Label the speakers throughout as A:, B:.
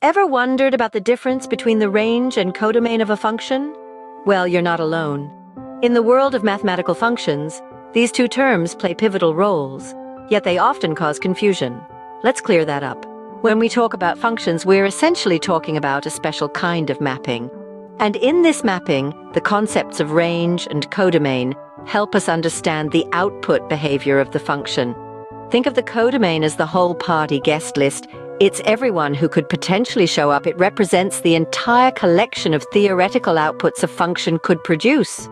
A: Ever wondered about the difference between the range and codomain of a function? Well, you're not alone. In the world of mathematical functions, these two terms play pivotal roles, yet they often cause confusion. Let's clear that up. When we talk about functions, we're essentially talking about a special kind of mapping. And in this mapping, the concepts of range and codomain help us understand the output behavior of the function. Think of the codomain as the whole party guest list. It's everyone who could potentially show up. It represents the entire collection of theoretical outputs a function could produce.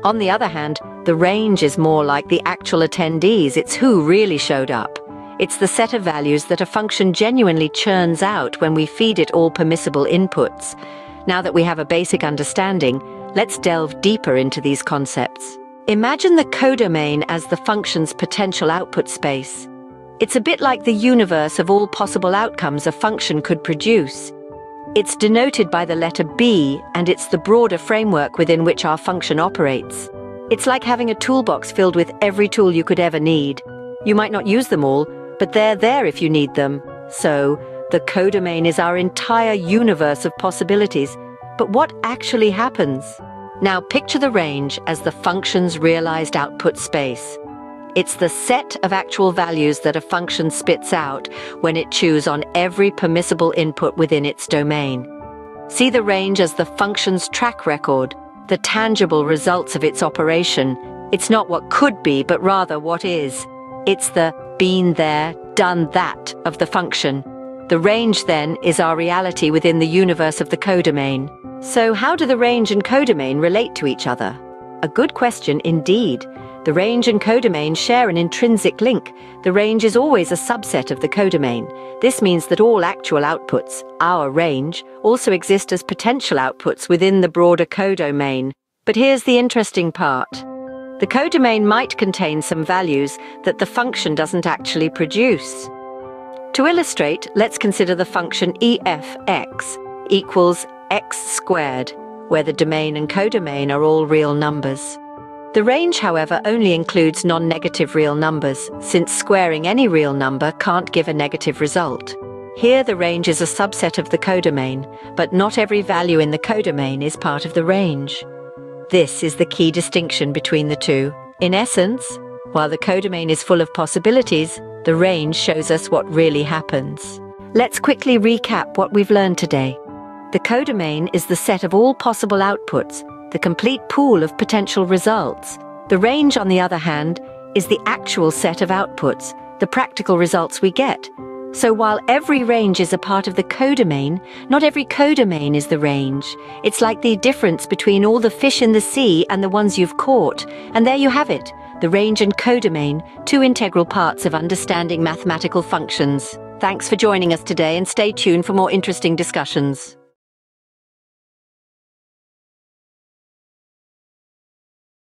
A: On the other hand, the range is more like the actual attendees. It's who really showed up. It's the set of values that a function genuinely churns out when we feed it all permissible inputs. Now that we have a basic understanding, let's delve deeper into these concepts. Imagine the codomain as the function's potential output space. It's a bit like the universe of all possible outcomes a function could produce. It's denoted by the letter B, and it's the broader framework within which our function operates. It's like having a toolbox filled with every tool you could ever need. You might not use them all, but they're there if you need them. So, the codomain is our entire universe of possibilities. But what actually happens? Now picture the range as the function's realized output space. It's the set of actual values that a function spits out when it chews on every permissible input within its domain. See the range as the function's track record, the tangible results of its operation. It's not what could be, but rather what is. It's the been there, done that of the function. The range, then, is our reality within the universe of the codomain. So how do the range and codomain relate to each other? A good question indeed. The range and codomain share an intrinsic link. The range is always a subset of the codomain. This means that all actual outputs, our range, also exist as potential outputs within the broader codomain. But here's the interesting part. The codomain might contain some values that the function doesn't actually produce. To illustrate, let's consider the function f(x) equals x squared, where the domain and codomain are all real numbers. The range, however, only includes non-negative real numbers, since squaring any real number can't give a negative result. Here the range is a subset of the codomain, but not every value in the codomain is part of the range. This is the key distinction between the two. In essence, while the codomain is full of possibilities, the range shows us what really happens. Let's quickly recap what we've learned today. The codomain is the set of all possible outputs, the complete pool of potential results. The range, on the other hand, is the actual set of outputs, the practical results we get. So while every range is a part of the codomain, not every codomain is the range. It's like the difference between all the fish in the sea and the ones you've caught. And there you have it, the range and codomain, two integral parts of understanding mathematical functions. Thanks for joining us today, and stay tuned for more interesting discussions.